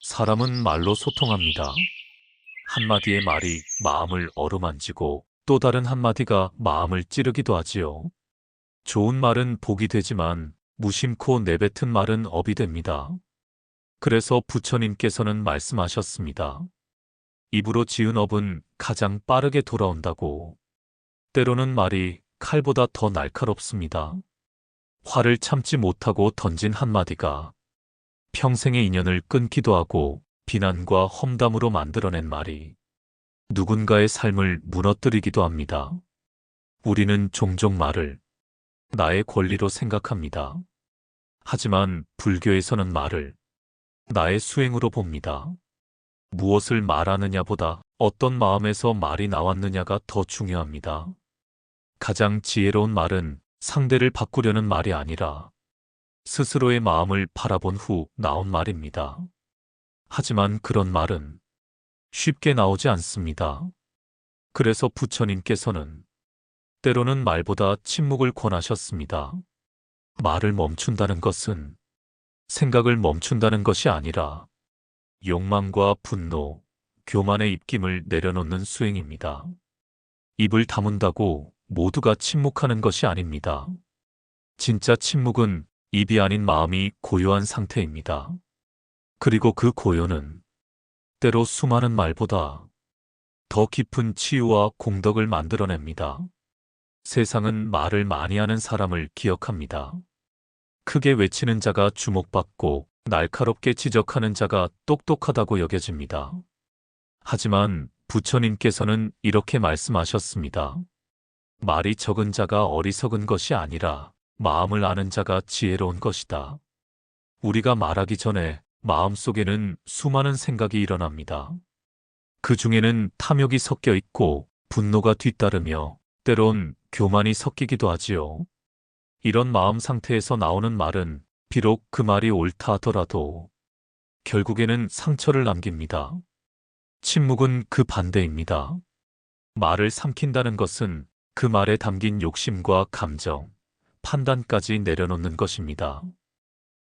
사람은 말로 소통합니다. 한마디의 말이 마음을 어루만지고 또 다른 한마디가 마음을 찌르기도 하지요. 좋은 말은 복이 되지만 무심코 내뱉은 말은 업이 됩니다. 그래서 부처님께서는 말씀하셨습니다. 입으로 지은 업은 가장 빠르게 돌아온다고. 때로는 말이 칼보다 더 날카롭습니다. 화를 참지 못하고 던진 한마디가 평생의 인연을 끊기도 하고 비난과 험담으로 만들어낸 말이 누군가의 삶을 무너뜨리기도 합니다. 우리는 종종 말을 나의 권리로 생각합니다. 하지만 불교에서는 말을 나의 수행으로 봅니다. 무엇을 말하느냐보다 어떤 마음에서 말이 나왔느냐가 더 중요합니다. 가장 지혜로운 말은 상대를 바꾸려는 말이 아니라 스스로의 마음을 바라본 후 나온 말입니다. 하지만 그런 말은 쉽게 나오지 않습니다. 그래서 부처님께서는 때로는 말보다 침묵을 권하셨습니다. 말을 멈춘다는 것은 생각을 멈춘다는 것이 아니라 욕망과 분노, 교만의 입김을 내려놓는 수행입니다. 입을 다문다고 모두가 침묵하는 것이 아닙니다. 진짜 침묵은 입이 아닌 마음이 고요한 상태입니다. 그리고 그 고요는 때로 수많은 말보다 더 깊은 치유와 공덕을 만들어냅니다. 세상은 말을 많이 하는 사람을 기억합니다. 크게 외치는 자가 주목받고 날카롭게 지적하는 자가 똑똑하다고 여겨집니다. 하지만 부처님께서는 이렇게 말씀하셨습니다. 말이 적은 자가 어리석은 것이 아니라 마음을 아는 자가 지혜로운 것이다. 우리가 말하기 전에 마음속에는 수많은 생각이 일어납니다. 그 중에는 탐욕이 섞여 있고 분노가 뒤따르며 때론 교만이 섞이기도 하지요. 이런 마음 상태에서 나오는 말은 비록 그 말이 옳다 하더라도 결국에는 상처를 남깁니다. 침묵은 그 반대입니다. 말을 삼킨다는 것은 그 말에 담긴 욕심과 감정, 판단까지 내려놓는 것입니다.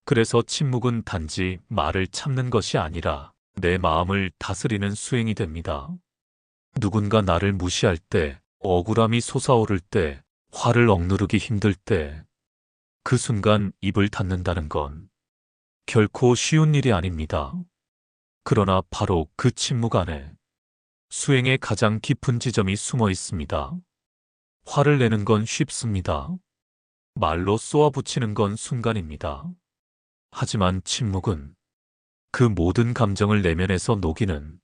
그래서 침묵은 단지 말을 참는 것이 아니라 내 마음을 다스리는 수행이 됩니다. 누군가 나를 무시할 때, 억울함이 솟아오를 때, 화를 억누르기 힘들 때, 그 순간 입을 닫는다는 건 결코 쉬운 일이 아닙니다. 그러나 바로 그 침묵 안에 수행의 가장 깊은 지점이 숨어 있습니다. 화를 내는 건 쉽습니다. 말로 쏘아붙이는 건 순간입니다. 하지만 침묵은 그 모든 감정을 내면에서 녹이는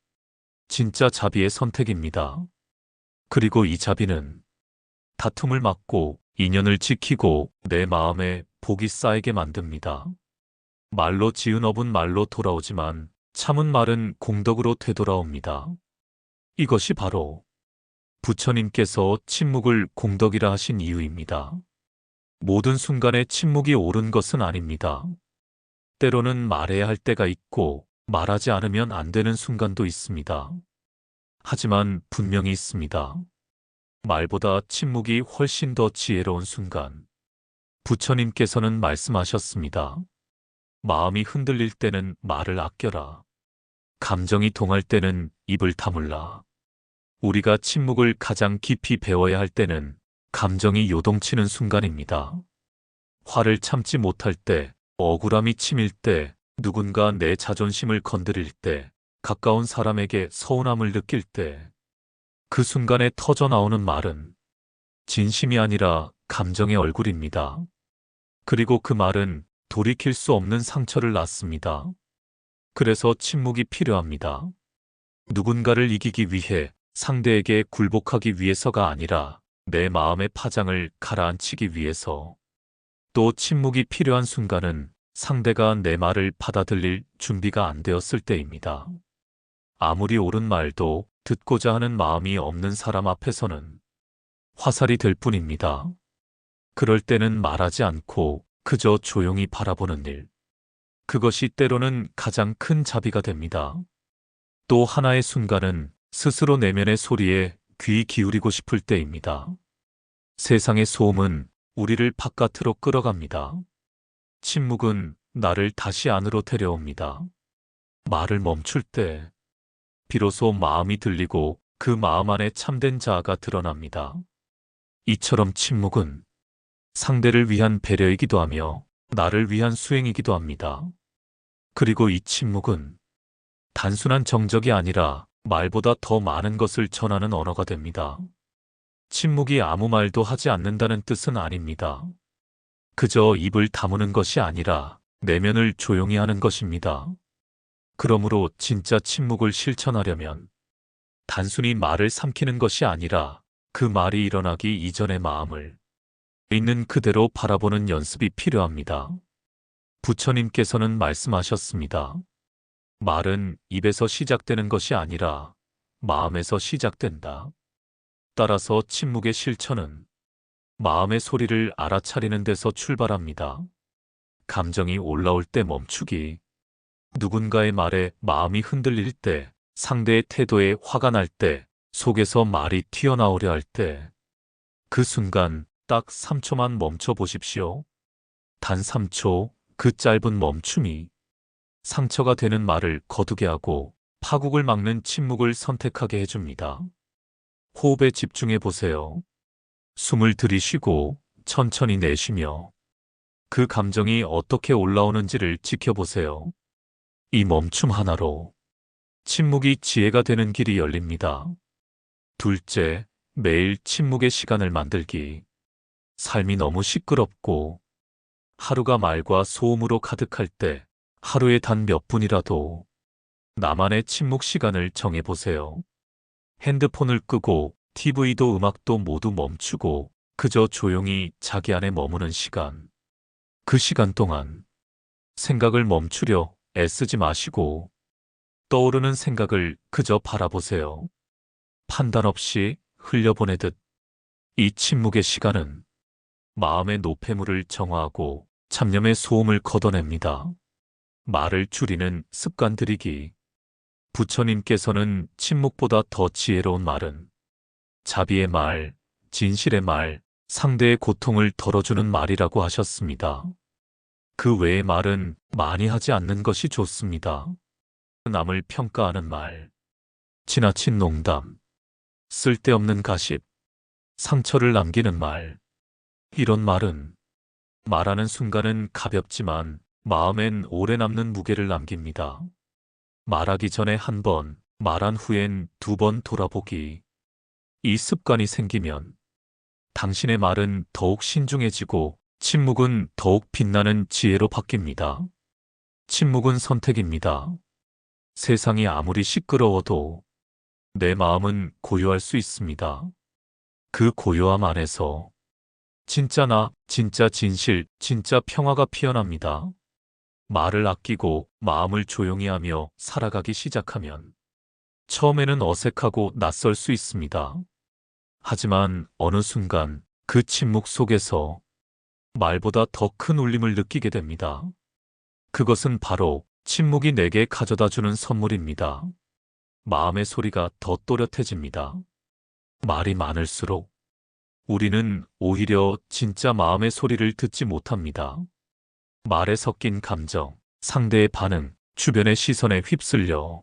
진짜 자비의 선택입니다. 그리고 이 자비는 다툼을 막고 인연을 지키고 내 마음에 복이 쌓이게 만듭니다. 말로 지은 업은 말로 돌아오지만 참은 말은 공덕으로 되돌아옵니다. 이것이 바로 부처님께서 침묵을 공덕이라 하신 이유입니다. 모든 순간에 침묵이 옳은 것은 아닙니다. 때로는 말해야 할 때가 있고 말하지 않으면 안 되는 순간도 있습니다. 하지만 분명히 있습니다. 말보다 침묵이 훨씬 더 지혜로운 순간. 부처님께서는 말씀하셨습니다. 마음이 흔들릴 때는 말을 아껴라. 감정이 동할 때는 입을 다물라. 우리가 침묵을 가장 깊이 배워야 할 때는 감정이 요동치는 순간입니다. 화를 참지 못할 때, 억울함이 치밀 때, 누군가 내 자존심을 건드릴 때, 가까운 사람에게 서운함을 느낄 때, 그 순간에 터져 나오는 말은 진심이 아니라 감정의 얼굴입니다. 그리고 그 말은 돌이킬 수 없는 상처를 낳습니다. 그래서 침묵이 필요합니다. 누군가를 이기기 위해 상대에게 굴복하기 위해서가 아니라 내 마음의 파장을 가라앉히기 위해서. 또 침묵이 필요한 순간은 상대가 내 말을 받아들일 준비가 안 되었을 때입니다. 아무리 옳은 말도 듣고자 하는 마음이 없는 사람 앞에서는 화살이 될 뿐입니다. 그럴 때는 말하지 않고 그저 조용히 바라보는 일. 그것이 때로는 가장 큰 자비가 됩니다. 또 하나의 순간은 스스로 내면의 소리에 귀 기울이고 싶을 때입니다. 세상의 소음은 우리를 바깥으로 끌어갑니다. 침묵은 나를 다시 안으로 데려옵니다. 말을 멈출 때 비로소 마음이 들리고 그 마음 안에 참된 자아가 드러납니다. 이처럼 침묵은 상대를 위한 배려이기도 하며 나를 위한 수행이기도 합니다. 그리고 이 침묵은 단순한 정적이 아니라 말보다 더 많은 것을 전하는 언어가 됩니다. 침묵이 아무 말도 하지 않는다는 뜻은 아닙니다. 그저 입을 다무는 것이 아니라 내면을 조용히 하는 것입니다. 그러므로 진짜 침묵을 실천하려면 단순히 말을 삼키는 것이 아니라 그 말이 일어나기 이전의 마음을 있는 그대로 바라보는 연습이 필요합니다. 부처님께서는 말씀하셨습니다. 말은 입에서 시작되는 것이 아니라 마음에서 시작된다. 따라서 침묵의 실천은 마음의 소리를 알아차리는 데서 출발합니다. 감정이 올라올 때 멈추기, 누군가의 말에 마음이 흔들릴 때, 상대의 태도에 화가 날 때, 속에서 말이 튀어나오려 할 때, 그 순간 딱 3초만 멈춰 보십시오. 단 3초, 그 짧은 멈춤이 상처가 되는 말을 거두게 하고 파국을 막는 침묵을 선택하게 해줍니다. 호흡에 집중해 보세요. 숨을 들이쉬고 천천히 내쉬며 그 감정이 어떻게 올라오는지를 지켜보세요. 이 멈춤 하나로 침묵이 지혜가 되는 길이 열립니다. 둘째, 매일 침묵의 시간을 만들기. 삶이 너무 시끄럽고 하루가 말과 소음으로 가득할 때 하루에 단 몇 분이라도 나만의 침묵 시간을 정해보세요. 핸드폰을 끄고 TV도 음악도 모두 멈추고 그저 조용히 자기 안에 머무는 시간. 그 시간 동안 생각을 멈추려 애쓰지 마시고 떠오르는 생각을 그저 바라보세요. 판단 없이 흘려보내듯 이 침묵의 시간은 마음의 노폐물을 정화하고 잡념의 소음을 걷어냅니다. 말을 줄이는 습관 들이기. 부처님께서는 침묵보다 더 지혜로운 말은 자비의 말, 진실의 말, 상대의 고통을 덜어주는 말이라고 하셨습니다. 그 외의 말은 많이 하지 않는 것이 좋습니다. 남을 평가하는 말, 지나친 농담, 쓸데없는 가십, 상처를 남기는 말. 이런 말은 말하는 순간은 가볍지만 마음엔 오래 남는 무게를 남깁니다. 말하기 전에 한 번, 말한 후엔 2번 돌아보기. 이 습관이 생기면 당신의 말은 더욱 신중해지고 침묵은 더욱 빛나는 지혜로 바뀝니다. 침묵은 선택입니다. 세상이 아무리 시끄러워도 내 마음은 고요할 수 있습니다. 그 고요함 안에서 진짜 나, 진짜 진실, 진짜 평화가 피어납니다. 말을 아끼고 마음을 조용히 하며 살아가기 시작하면 처음에는 어색하고 낯설 수 있습니다. 하지만 어느 순간 그 침묵 속에서 말보다 더 큰 울림을 느끼게 됩니다. 그것은 바로 침묵이 내게 가져다주는 선물입니다. 마음의 소리가 더 또렷해집니다. 말이 많을수록 우리는 오히려 진짜 마음의 소리를 듣지 못합니다. 말에 섞인 감정, 상대의 반응, 주변의 시선에 휩쓸려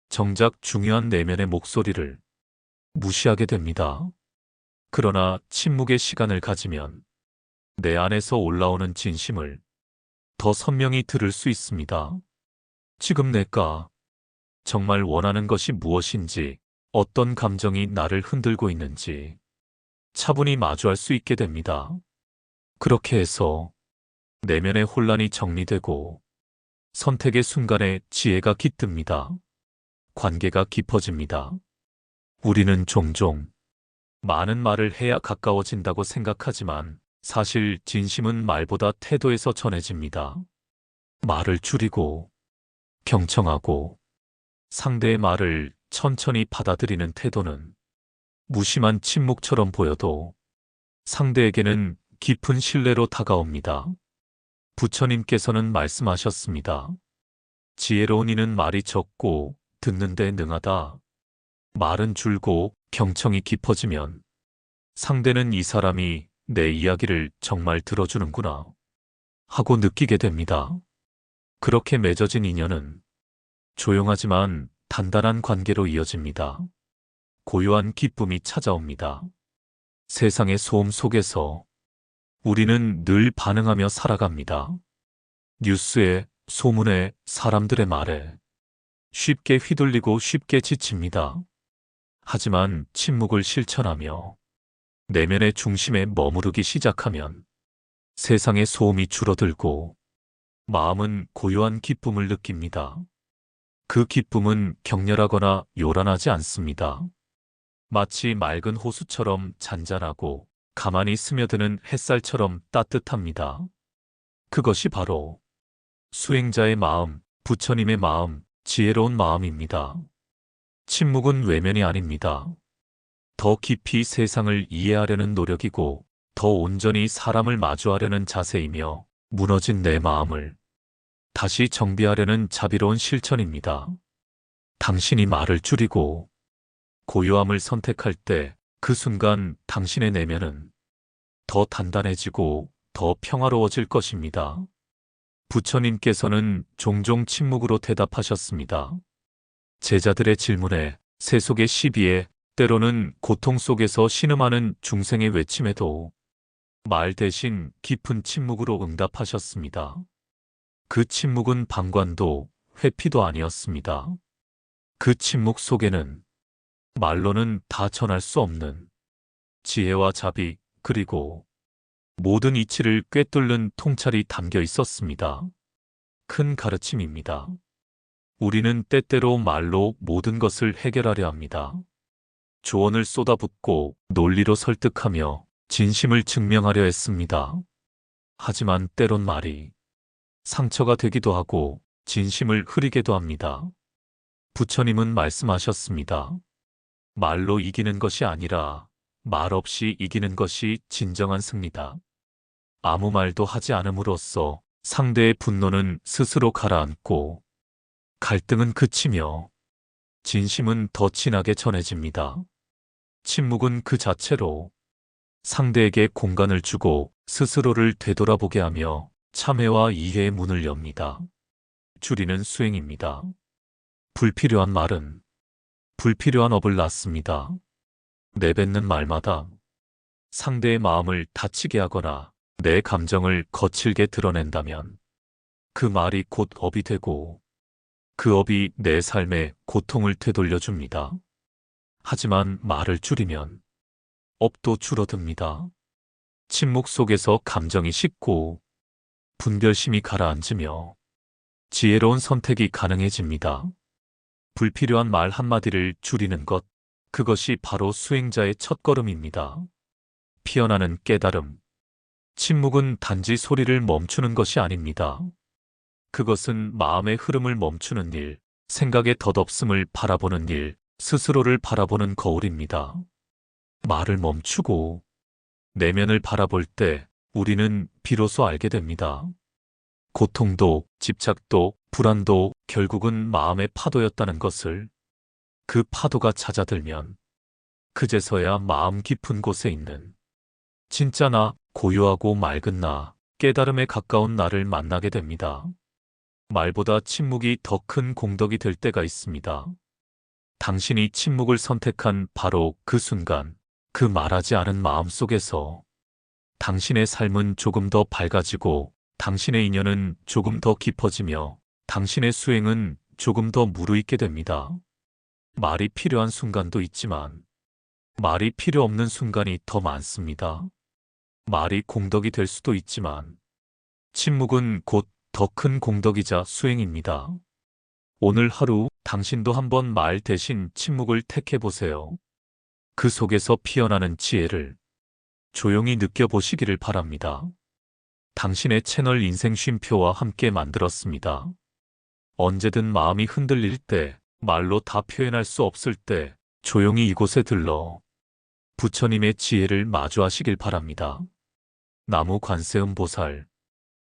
정작 중요한 내면의 목소리를 무시하게 됩니다. 그러나 침묵의 시간을 가지면 내 안에서 올라오는 진심을 더 선명히 들을 수 있습니다. 지금 내가 정말 원하는 것이 무엇인지, 어떤 감정이 나를 흔들고 있는지 차분히 마주할 수 있게 됩니다. 그렇게 해서 내면의 혼란이 정리되고 선택의 순간에 지혜가 깃듭니다. 관계가 깊어집니다. 우리는 종종 많은 말을 해야 가까워진다고 생각하지만 사실 진심은 말보다 태도에서 전해집니다. 말을 줄이고 경청하고 상대의 말을 천천히 받아들이는 태도는 무심한 침묵처럼 보여도 상대에게는 깊은 신뢰로 다가옵니다. 부처님께서는 말씀하셨습니다. 지혜로운 이는 말이 적고 듣는 데 능하다. 말은 줄고 경청이 깊어지면 상대는 이 사람이 내 이야기를 정말 들어주는구나 하고 느끼게 됩니다. 그렇게 맺어진 인연은 조용하지만 단단한 관계로 이어집니다. 고요한 기쁨이 찾아옵니다. 세상의 소음 속에서 우리는 늘 반응하며 살아갑니다. 뉴스에, 소문에, 사람들의 말에 쉽게 휘둘리고 쉽게 지칩니다. 하지만 침묵을 실천하며 내면의 중심에 머무르기 시작하면 세상의 소음이 줄어들고 마음은 고요한 기쁨을 느낍니다. 그 기쁨은 격렬하거나 요란하지 않습니다. 마치 맑은 호수처럼 잔잔하고 가만히 스며드는 햇살처럼 따뜻합니다. 그것이 바로 수행자의 마음, 부처님의 마음, 지혜로운 마음입니다. 침묵은 외면이 아닙니다. 더 깊이 세상을 이해하려는 노력이고 더 온전히 사람을 마주하려는 자세이며 무너진 내 마음을 다시 정비하려는 자비로운 실천입니다. 당신이 말을 줄이고 고요함을 선택할 때 그 순간 당신의 내면은 더 단단해지고 더 평화로워질 것입니다. 부처님께서는 종종 침묵으로 대답하셨습니다. 제자들의 질문에, 세속의 시비에, 때로는 고통 속에서 신음하는 중생의 외침에도 말 대신 깊은 침묵으로 응답하셨습니다. 그 침묵은 방관도 회피도 아니었습니다. 그 침묵 속에는 말로는 다 전할 수 없는 지혜와 자비, 그리고 모든 이치를 꿰뚫는 통찰이 담겨 있었습니다. 큰 가르침입니다. 우리는 때때로 말로 모든 것을 해결하려 합니다. 조언을 쏟아붓고 논리로 설득하며 진심을 증명하려 했습니다. 하지만 때론 말이 상처가 되기도 하고 진심을 흐리게도 합니다. 부처님은 말씀하셨습니다. 말로 이기는 것이 아니라 말 없이 이기는 것이 진정한 승리다. 아무 말도 하지 않음으로써 상대의 분노는 스스로 가라앉고 갈등은 그치며 진심은 더 진하게 전해집니다. 침묵은 그 자체로 상대에게 공간을 주고 스스로를 되돌아보게 하며 참회와 이해의 문을 엽니다. 줄이는 수행입니다. 불필요한 말은 불필요한 업을 낳습니다. 내뱉는 말마다 상대의 마음을 다치게 하거나 내 감정을 거칠게 드러낸다면 그 말이 곧 업이 되고 그 업이 내 삶에 고통을 되돌려줍니다. 하지만 말을 줄이면 업도 줄어듭니다. 침묵 속에서 감정이 식고 분별심이 가라앉으며 지혜로운 선택이 가능해집니다. 불필요한 말 한마디를 줄이는 것, 그것이 바로 수행자의 첫걸음입니다. 피어나는 깨달음. 침묵은 단지 소리를 멈추는 것이 아닙니다. 그것은 마음의 흐름을 멈추는 일, 생각의 덧없음을 바라보는 일, 스스로를 바라보는 거울입니다. 말을 멈추고 내면을 바라볼 때 우리는 비로소 알게 됩니다. 고통도, 집착도, 불안도 결국은 마음의 파도였다는 것을. 그 파도가 잦아들면 그제서야 마음 깊은 곳에 있는 진짜 나, 고요하고 맑은 나, 깨달음에 가까운 나를 만나게 됩니다. 말보다 침묵이 더 큰 공덕이 될 때가 있습니다. 당신이 침묵을 선택한 바로 그 순간, 그 말하지 않은 마음 속에서 당신의 삶은 조금 더 밝아지고 당신의 인연은 조금 더 깊어지며 당신의 수행은 조금 더 무르익게 됩니다. 말이 필요한 순간도 있지만 말이 필요 없는 순간이 더 많습니다. 말이 공덕이 될 수도 있지만 침묵은 곧 더 큰 공덕이자 수행입니다. 오늘 하루 당신도 한번 말 대신 침묵을 택해보세요. 그 속에서 피어나는 지혜를 조용히 느껴보시기를 바랍니다. 당신의 채널 인생 쉼표와 함께 만들었습니다. 언제든 마음이 흔들릴 때, 말로 다 표현할 수 없을 때 조용히 이곳에 들러 부처님의 지혜를 마주하시길 바랍니다. 나무 관세음보살